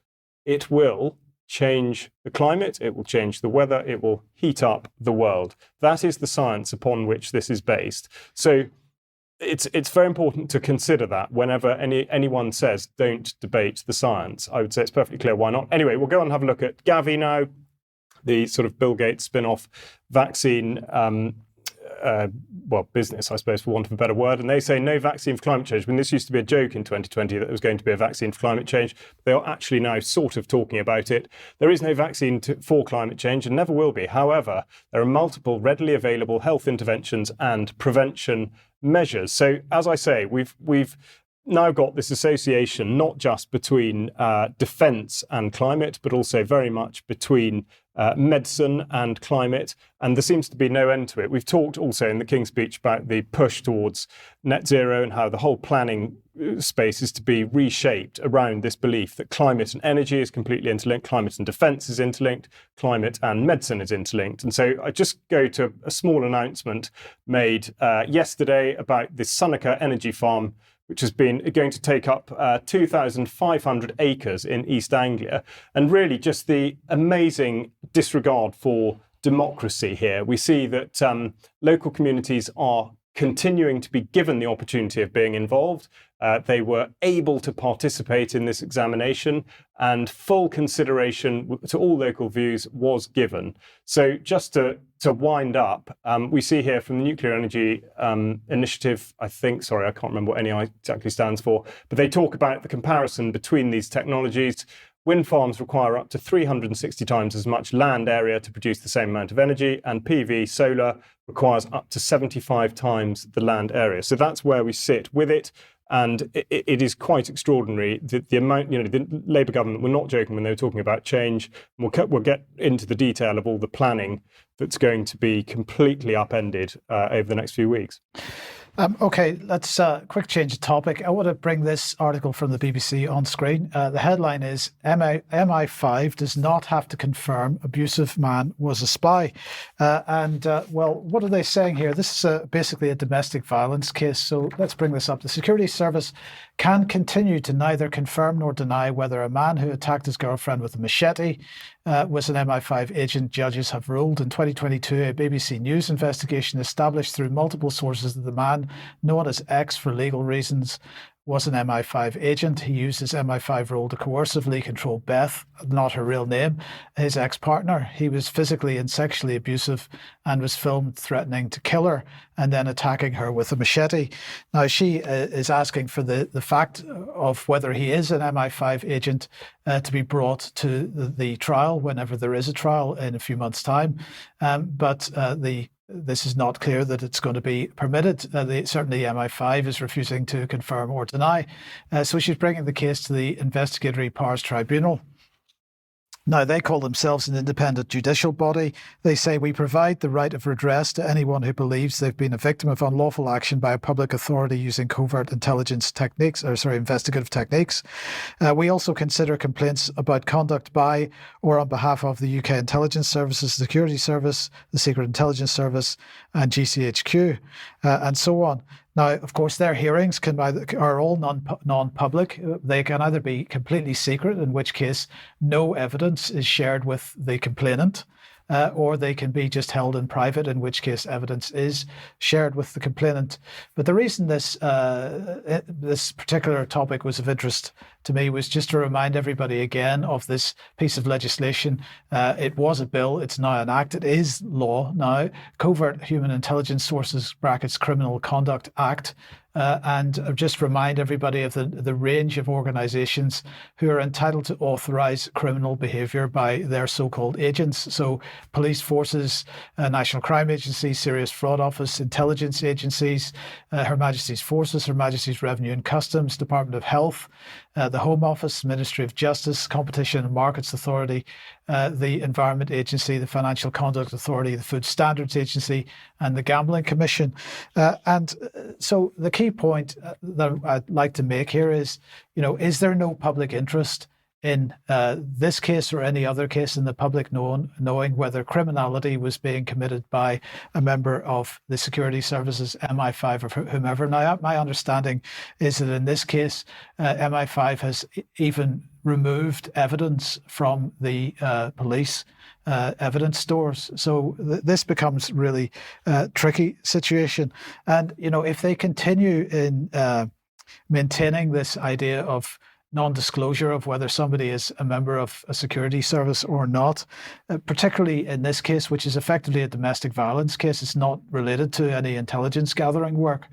it will change the climate, it will change the weather, it will heat up the world. That is the science upon which this is based. So it's very important to consider that whenever anyone says don't debate the science. I would say it's perfectly clear why not. Anyway, we'll go on and have a look at Gavi now, the sort of Bill Gates spin-off vaccine business, I suppose, for want of a better word. And they say no vaccine for climate change. When this used to be a joke in 2020 that there was going to be a vaccine for climate change, they are actually now sort of talking about it. There is no vaccine for climate change and never will be. However, there are multiple readily available health interventions and prevention measures. So, as I say, we've now got this association not just between defence and climate, but also very much between medicine and climate, and there seems to be no end to it. We've talked also in the King's speech about the push towards net zero and how the whole planning space is to be reshaped around this belief that climate and energy is completely interlinked, climate and defence is interlinked, climate and medicine is interlinked. And so I just go to a small announcement made yesterday about the Seneca energy farm, which has been going to take up 2,500 acres in East Anglia, and really just the amazing disregard for democracy here. We see that local communities are continuing to be given the opportunity of being involved. They were able to participate in this examination, and full consideration to all local views was given. So just to wind up, we see here from the Nuclear Energy Initiative, I can't remember what NEI exactly stands for, but they talk about the comparison between these technologies. Wind farms require up to 360 times as much land area to produce the same amount of energy, and PV solar requires up to 75 times the land area. So that's where we sit with it. And it is quite extraordinary the amount, the Labour government were not joking when they were talking about change. We'll get into the detail of all the planning that's going to be completely upended over the next few weeks. Okay, let's quick change of topic. I want to bring this article from the BBC on screen. The headline is MI5 does not have to confirm abusive man was a spy. Well, what are they saying here? This is basically a domestic violence case. So let's bring this up. The security service can continue to neither confirm nor deny whether a man who attacked his girlfriend with a machete was an MI5 agent. Judges have ruled. In 2022, a BBC News investigation established through multiple sources that the man, known as X for legal reasons, was an MI5 agent. He used his MI5 role to coercively control Beth, not her real name, his ex-partner. He was physically and sexually abusive and was filmed threatening to kill her and then attacking her with a machete. Now, she is asking for the fact of whether he is an MI5 agent to be brought to the trial whenever there is a trial in a few months' time. This is not clear that it's going to be permitted. Certainly MI5 is refusing to confirm or deny. So she's bringing the case to the Investigatory Powers Tribunal. Now, they call themselves an independent judicial body. They say we provide the right of redress to anyone who believes they've been a victim of unlawful action by a public authority using covert intelligence techniques, investigative techniques. We also consider complaints about conduct by or on behalf of the UK Intelligence Services, Security Service, the Secret Intelligence Service, and GCHQ, and so on. Now, of course, their hearings are all non-public. They can either be completely secret, in which case no evidence is shared with the complainant, or they can be just held in private, in which case evidence is shared with the complainant. But the reason this particular topic was of interest to me was just to remind everybody again of this piece of legislation. It was a bill, it's now an act, it is law now. Covert Human Intelligence Sources (Criminal Conduct Act. And just remind everybody of the range of organisations who are entitled to authorise criminal behaviour by their so-called agents. So police forces, National Crime Agency, Serious Fraud Office, intelligence agencies, Her Majesty's Forces, Her Majesty's Revenue and Customs, Department of Health, the Home Office, Ministry of Justice, Competition and Markets Authority, the Environment Agency, the Financial Conduct Authority, the Food Standards Agency, and the Gambling Commission. So the key point that I'd like to make here is, is there no public interest in this case or any other case in the public knowing whether criminality was being committed by a member of the security services, MI5 or whomever? Now, my understanding is that in this case, MI5 has even removed evidence from the police evidence stores. So this becomes really tricky situation. And, if they continue in maintaining this idea of non-disclosure of whether somebody is a member of a security service or not, particularly in this case, which is effectively a domestic violence case, it's not related to any intelligence gathering work.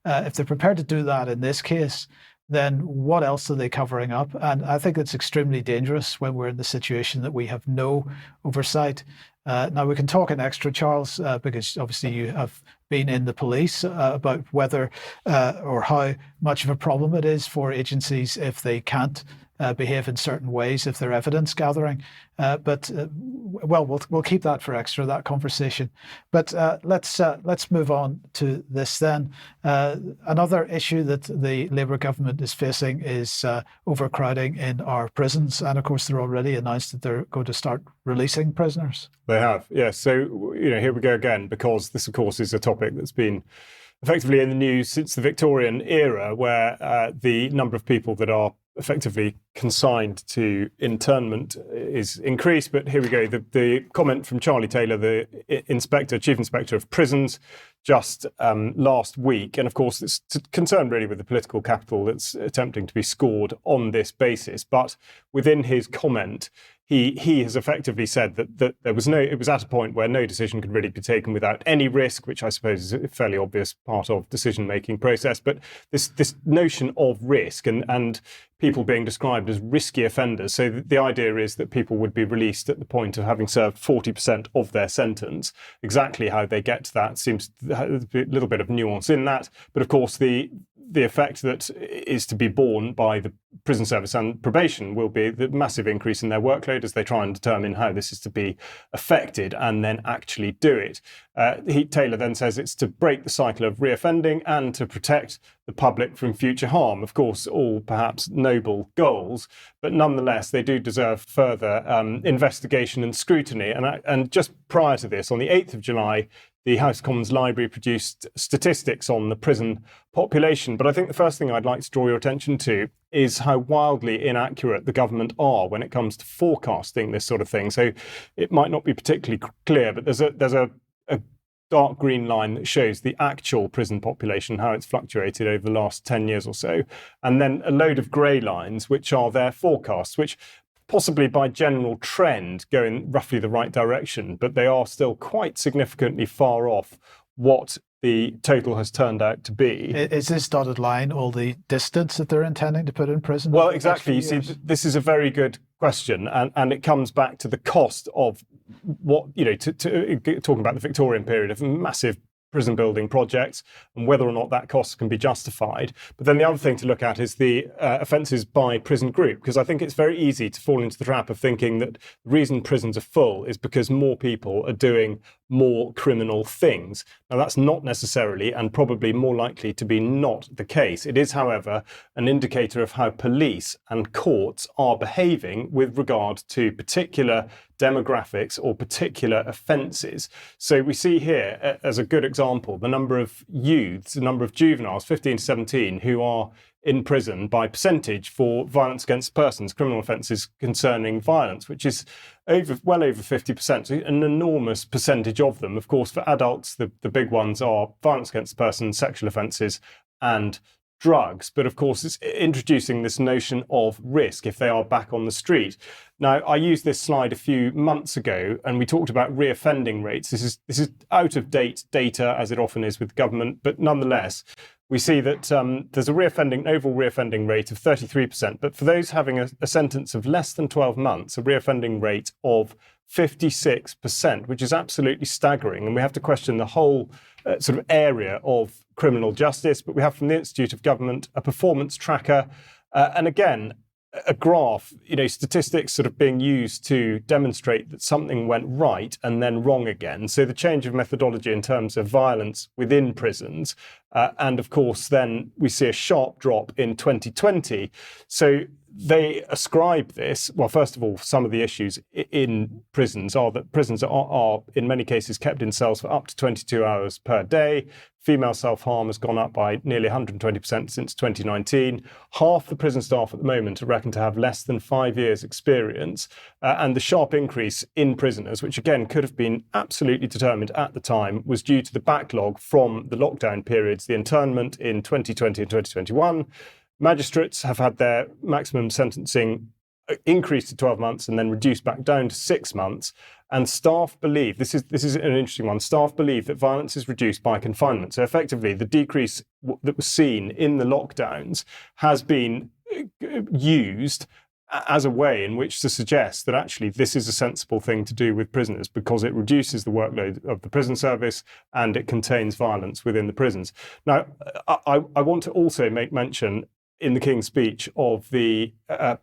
If they're prepared to do that in this case, then what else are they covering up? And I think it's extremely dangerous when we're in the situation that we have no oversight. Now, we can talk in extra, Charles, because obviously you have been in the police, about whether or how much of a problem it is for agencies if they can't behave in certain ways if they're evidence gathering. But we'll keep that for extra, that conversation. But let's move on to this then. Another issue that the Labour government is facing is overcrowding in our prisons. And of course, they're already announced that they're going to start releasing prisoners. They have, yes. So, here we go again, because this, of course, is a topic that's been effectively in the news since the Victorian era, where the number of people that are effectively consigned to internment is increased. But here we go. The comment from Charlie Taylor, the Chief Inspector of Prisons, just last week. And of course, it's concerned really with the political capital that's attempting to be scored on this basis. But within his comment, he has effectively said that there was it was at a point where no decision could really be taken without any risk, which I suppose is a fairly obvious part of decision-making process. But this notion of risk and people being described as risky offenders. So the idea is that people would be released at the point of having served 40% of their sentence. Exactly how they get to that seems a little bit of nuance in that. But of course, the effect that is to be borne by the prison service and probation will be the massive increase in their workload as they try and determine how this is to be affected and then actually do it. Taylor then says it's to break the cycle of reoffending and to protect the public from future harm. Of course, all perhaps noble goals, but nonetheless, they do deserve further investigation and scrutiny. And just prior to this, on the 8th of July, the House of Commons Library produced statistics on the prison population. But I think the first thing I'd like to draw your attention to is how wildly inaccurate the government are when it comes to forecasting this sort of thing. So it might not be particularly clear, but there's a dark green line that shows the actual prison population, how it's fluctuated over the last 10 years or so. And then a load of grey lines, which are their forecasts, which possibly by general trend go in roughly the right direction, but they are still quite significantly far off what the total has turned out to be. Is this dotted line all the distance that they're intending to put in prison? Well, exactly. You see, this is a very good question, and it comes back to the cost of what, talking about the Victorian period of massive prison building projects and whether or not that cost can be justified. But then the other thing to look at is the offences by prison group, because I think it's very easy to fall into the trap of thinking that the reason prisons are full is because more people are doing more criminal things. Now, that's not necessarily and probably more likely to be not the case. It is, however, an indicator of how police and courts are behaving with regard to particular demographics or particular offences. So we see here, as a good example, the number of youths, the number of juveniles, 15 to 17, who are in prison by percentage for violence against persons, criminal offences concerning violence, which is well over 50%, so an enormous percentage of them. Of course, for adults, the big ones are violence against persons, sexual offences, and drugs. But of course, it's introducing this notion of risk if they are back on the street. Now, I used this slide a few months ago, and we talked about reoffending rates. This is out of date data, as it often is with government, but nonetheless, we see that there's a overall reoffending rate of 33%, but for those having a sentence of less than 12 months, a reoffending rate of 56%, which is absolutely staggering. And we have to question the whole sort of area of criminal justice. But we have from the Institute of Government a performance tracker, and again, a graph, statistics sort of being used to demonstrate that something went right and then wrong again. So the change of methodology in terms of violence within prisons. And of course, then we see a sharp drop in 2020. So they ascribe this, well, first of all, some of the issues in prisons are that prisons are in many cases kept in cells for up to 22 hours per day. Female self-harm has gone up by nearly 120% since 2019. Half the prison staff at the moment are reckoned to have less than 5 years experience. And the sharp increase in prisoners, which again could have been absolutely determined at the time, was due to the backlog from the lockdown periods, the internment in 2020 and 2021. Magistrates have had their maximum sentencing increased to 12 months and then reduced back down to 6 months. And staff believe, this is an interesting one, staff believe that violence is reduced by confinement. So effectively, the decrease that was seen in the lockdowns has been used as a way in which to suggest that actually this is a sensible thing to do with prisoners because it reduces the workload of the prison service and it contains violence within the prisons. Now, I want to also make mention in the King's speech of the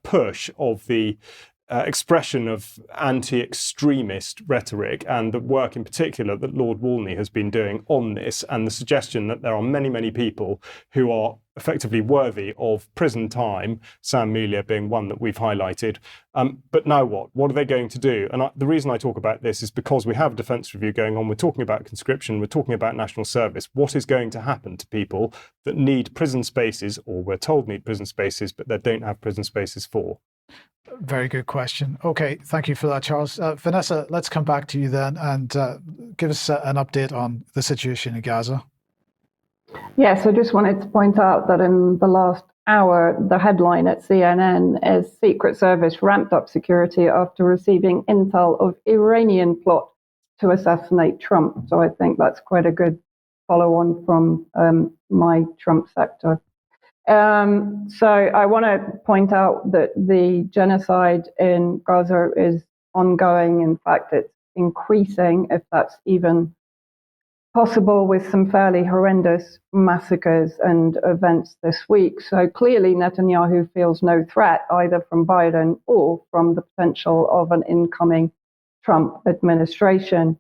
push of the expression of anti-extremist rhetoric and the work in particular that Lord Walney has been doing on this, and the suggestion that there are many, many people who are effectively worthy of prison time, Sam Melia being one that we've highlighted. But now what? What are they going to do? And the reason I talk about this is because we have a defence review going on. We're talking about conscription. We're talking about national service. What is going to happen to people that need prison spaces, or we're told need prison spaces, but they don't have prison spaces for? Very good question. Okay, thank you for that, Charles. Vanessa, let's come back to you then and give us an update on the situation in Gaza. Yes, I just wanted to point out that in the last hour, the headline at CNN is Secret Service ramped up security after receiving intel of Iranian plot to assassinate Trump. So I think that's quite a good follow on from my Trump sector. So I want to point out that the genocide in Gaza is ongoing. In fact, it's increasing, if that's even possible, with some fairly horrendous massacres and events this week. So clearly Netanyahu feels no threat either from Biden or from the potential of an incoming Trump administration.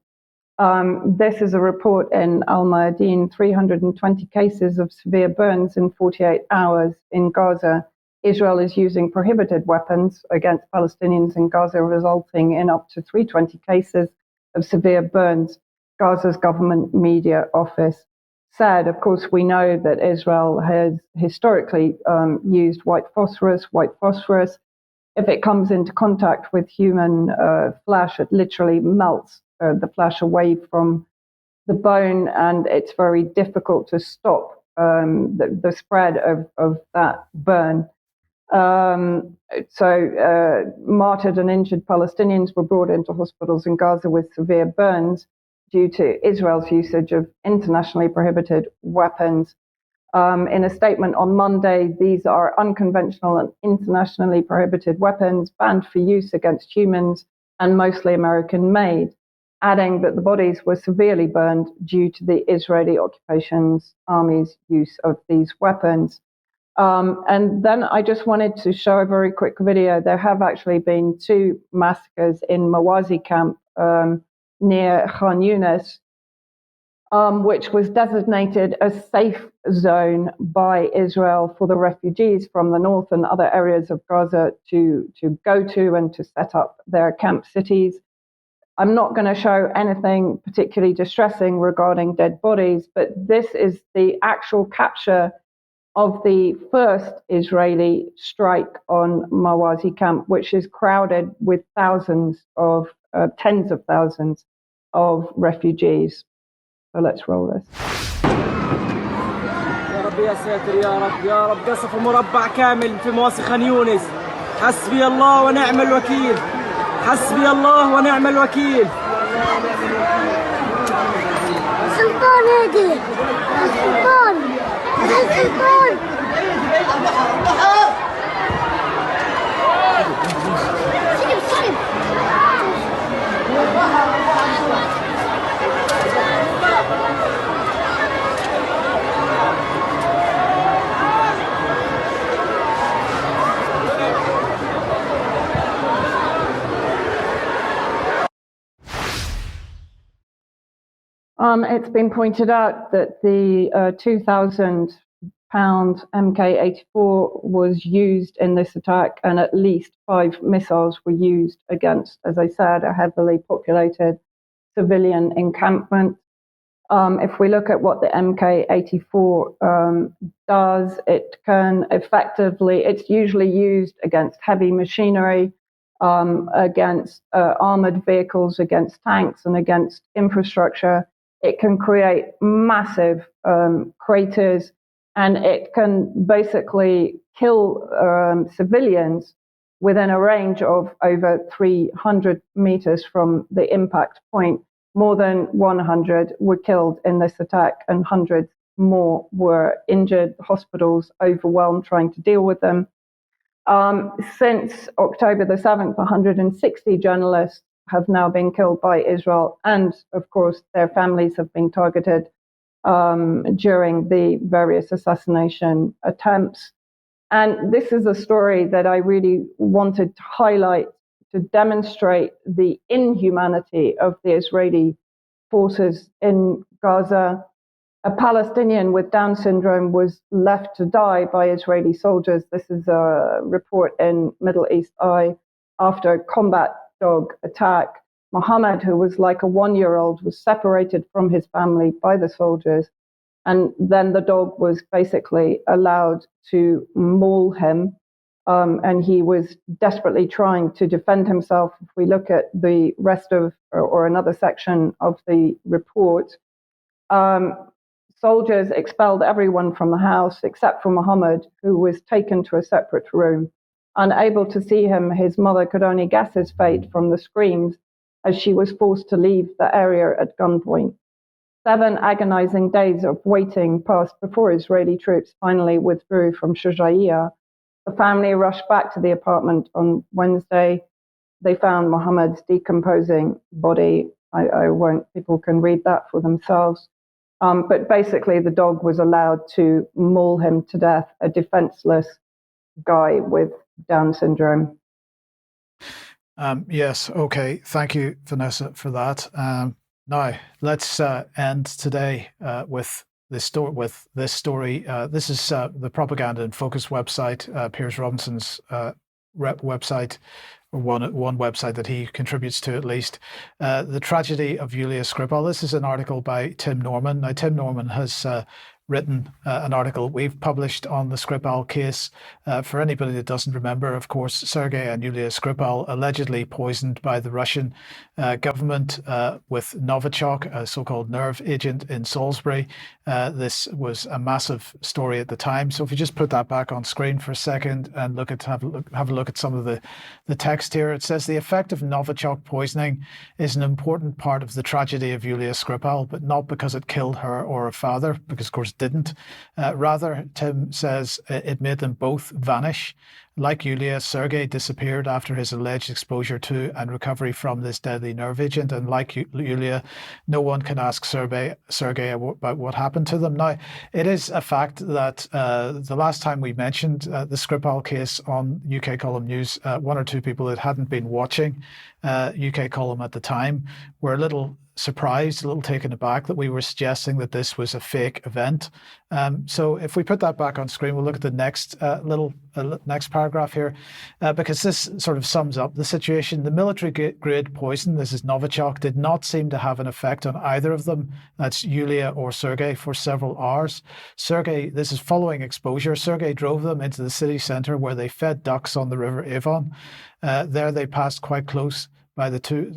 This is a report in Al Mayadeen, 320 cases of severe burns in 48 hours in Gaza. Israel is using prohibited weapons against Palestinians in Gaza, resulting in up to 320 cases of severe burns, Gaza's government media office said. Of course, we know that Israel has historically used white phosphorus. White phosphorus, if it comes into contact with human flesh, it literally melts the flesh away from the bone, and it's very difficult to stop the spread of that burn. Martyred and injured Palestinians were brought into hospitals in Gaza with severe burns due to Israel's usage of internationally prohibited weapons. In a statement on Monday, these are unconventional and internationally prohibited weapons banned for use against humans and mostly American-made, adding that the bodies were severely burned due to the Israeli occupation's army's use of these weapons. And then I just wanted to show a very quick video. There have actually been 2 massacres in Mawazi camp near Khan Yunis, which was designated a safe zone by Israel for the refugees from the north and other areas of Gaza to go to and to set up their camp cities. I'm not going to show anything particularly distressing regarding dead bodies, but this is the actual capture of the first Israeli strike on Mawazi camp, which is crowded with tens of thousands of refugees. So let's roll this. يا رب يا ساتر يا رب يا رب قصف مربع كامل في مواصي خان يونس. حسبي الله ونعم الوكيل. حسبي الله ونعم الوكيل. سلطان هادي سلطان سلطان It's been pointed out that the 2,000-pound Mk-84 was used in this attack, and at least 5 missiles were used against, as I said, a heavily populated civilian encampment. If we look at what the Mk-84 does, it can effectively, it's usually used against heavy machinery, against armored vehicles, against tanks, and against infrastructure. It can create massive craters, and it can basically kill civilians within a range of over 300 meters from the impact point. More than 100 were killed in this attack, and hundreds more were injured. Hospitals overwhelmed trying to deal with them. Since October the 7th, 160 journalists have now been killed by Israel, and of course their families have been targeted during the various assassination attempts. And this is a story that I really wanted to highlight to demonstrate the inhumanity of the Israeli forces in Gaza. A Palestinian with Down syndrome was left to die by Israeli soldiers. This is a report in Middle East Eye after a combat dog attack. Mohammed, who was like a 1-year-old, was separated from his family by the soldiers. And then the dog was basically allowed to maul him. And he was desperately trying to defend himself. If we look at the rest of, or another section of the report, Soldiers expelled everyone from the house except for Muhammad, who was taken to a separate room. Unable to see him, his mother could only guess his fate from the screams as she was forced to leave the area at gunpoint. 7 agonizing days of waiting passed before Israeli troops finally withdrew from Shujaiya. The family rushed back to the apartment on Wednesday. They found Muhammad's decomposing body. People can read that for themselves. But basically, the dog was allowed to maul him to death, a defenseless guy with Down syndrome. Yes, okay. Thank you, Vanessa, for that. Now, let's end today with this story. This is the Propaganda in Focus website, Piers Robinson's website, or one website that he contributes to at least. The Tragedy of Yulia Skripal. This is an article by Tim Norman. Now, Tim Norman has written an article we've published on the Skripal case. For anybody that doesn't remember, of course, Sergei and Yulia Skripal allegedly poisoned by the Russian government with Novichok, a so-called nerve agent in Salisbury. This was a massive story at the time. So if you just put that back on screen for a second and have a look at some of the text here, it says the effect of Novichok poisoning is an important part of the tragedy of Yulia Skripal, but not because it killed her or her father, because of course didn't. Rather, Tim says it made them both vanish. Like Yulia, Sergei disappeared after his alleged exposure to and recovery from this deadly nerve agent. And like Yulia, no one can ask Sergei about what happened to them. Now, it is a fact that the last time we mentioned the Skripal case on UK Column News, 1 or 2 people that hadn't been watching UK Column at the time were a little surprised, a little taken aback that we were suggesting that this was a fake event. So if we put that back on screen, we'll look at the next next paragraph here, because this sort of sums up the situation. The military-grade poison, this is Novichok, did not seem to have an effect on either of them, that's Yulia or Sergei, for several hours. Sergei, this is following exposure, Sergei drove them into the city centre where they fed ducks on the River Avon. There they passed quite close by the two,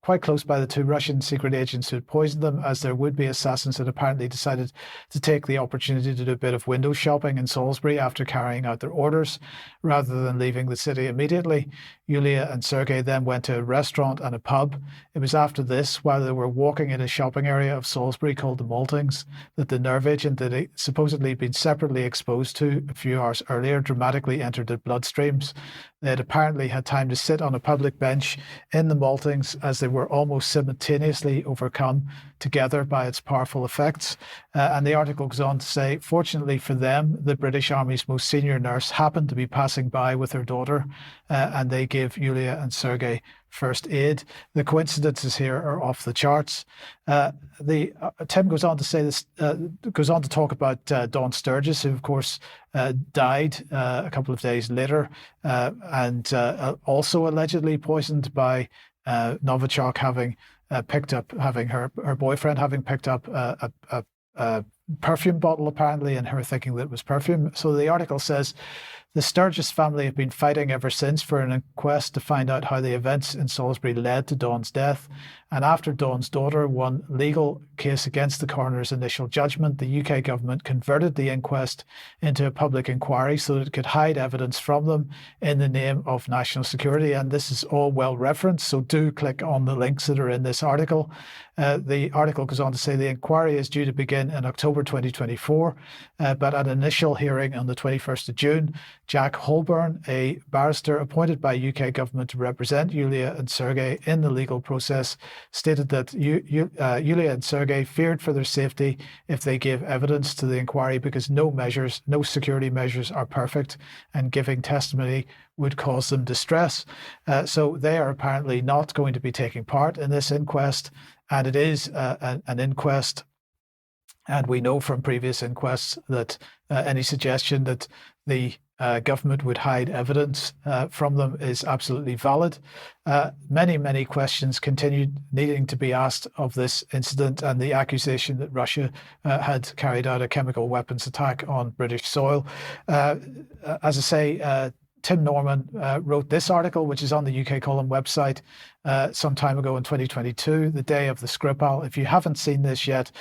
quite close by the 2 Russian secret agents who had poisoned them, as their would-be assassins had apparently decided to take the opportunity to do a bit of window shopping in Salisbury after carrying out their orders, rather than leaving the city immediately. Yulia and Sergei then went to a restaurant and a pub. It was after this, while they were walking in a shopping area of Salisbury called the Maltings, that the nerve agent that had supposedly been separately exposed to a few hours earlier dramatically entered their bloodstreams. They had apparently had time to sit on a public bench in the Maltings as they were almost simultaneously overcome together by its powerful effects. And the article goes on to say, fortunately for them, the British Army's most senior nurse happened to be passing by with her daughter, and they gave Yulia and Sergei first aid. The coincidences here are off the charts. Tim goes on to say this, goes on to talk about Dawn Sturgis, who of course died a couple of days later, and also allegedly poisoned by Novichok having her boyfriend having picked up a perfume bottle apparently, and her thinking that it was perfume. So the article says the Sturgis family have been fighting ever since for an inquest to find out how the events in Salisbury led to Dawn's death. And after Dawn's daughter won legal case against the coroner's initial judgment, the UK government converted the inquest into a public inquiry so that it could hide evidence from them in the name of national security. And this is all well referenced, so do click on the links that are in this article. The article goes on to say the inquiry is due to begin in October 2024, but at an initial hearing on the 21st of June, Jack Holborn, a barrister appointed by UK government to represent Yulia and Sergei in the legal process, stated that Yulia and Sergei feared for their safety if they gave evidence to the inquiry because no security measures are perfect, and giving testimony would cause them distress. So they are apparently not going to be taking part in this inquest, and it is an inquest. And we know from previous inquests that any suggestion that the government would hide evidence from them is absolutely valid. Many questions continued needing to be asked of this incident and the accusation that Russia had carried out a chemical weapons attack on British soil. As I say, Tim Norman wrote this article, which is on the UK Column website some time ago in 2022, the day of the Skripal. If you haven't seen this yet,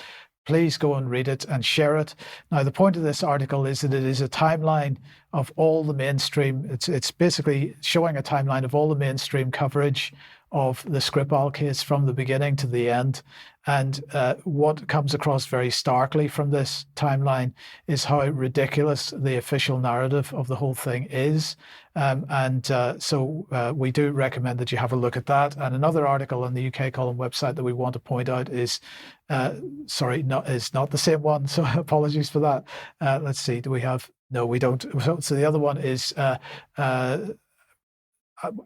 please go and read it and share it. Now, the point of this article is that it is a timeline of all the mainstream. It's basically showing a timeline of all the mainstream coverage of the Skripal case from the beginning to the end. And what comes across very starkly from this timeline is how ridiculous the official narrative of the whole thing is. So we do recommend that you have a look at that. And another article on the UK Column website that we want to point out is, is not the same one. So apologies for that. Let's see, do we have, no, we don't. So the other one is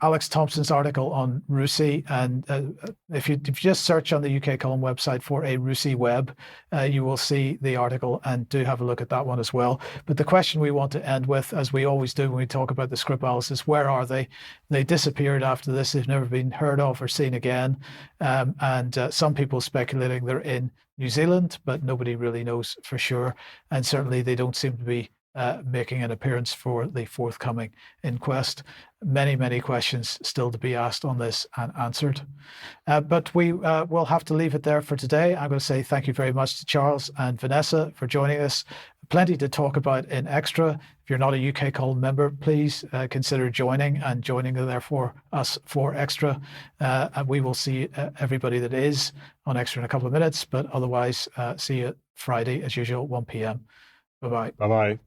Alex Thompson's article on RUSI, and if you just search on the UK Column website for a RUSI web, you will see the article, and do have a look at that one as well. But the question we want to end with, as we always do when we talk about the Skripals, is where are they? They disappeared after this. They've never been heard of or seen again. Some people speculating they're in New Zealand, but nobody really knows for sure. And certainly they don't seem to be making an appearance for the forthcoming inquest. Many questions still to be asked on this and answered. But we will have to leave it there for today. I'm going to say thank you very much to Charles and Vanessa for joining us. Plenty to talk about in Extra. If you're not a UK Column member, please consider joining therefore us for Extra. And we will see everybody that is on Extra in a couple of minutes, but otherwise see you Friday as usual, 1 p.m. Bye-bye. Bye-bye.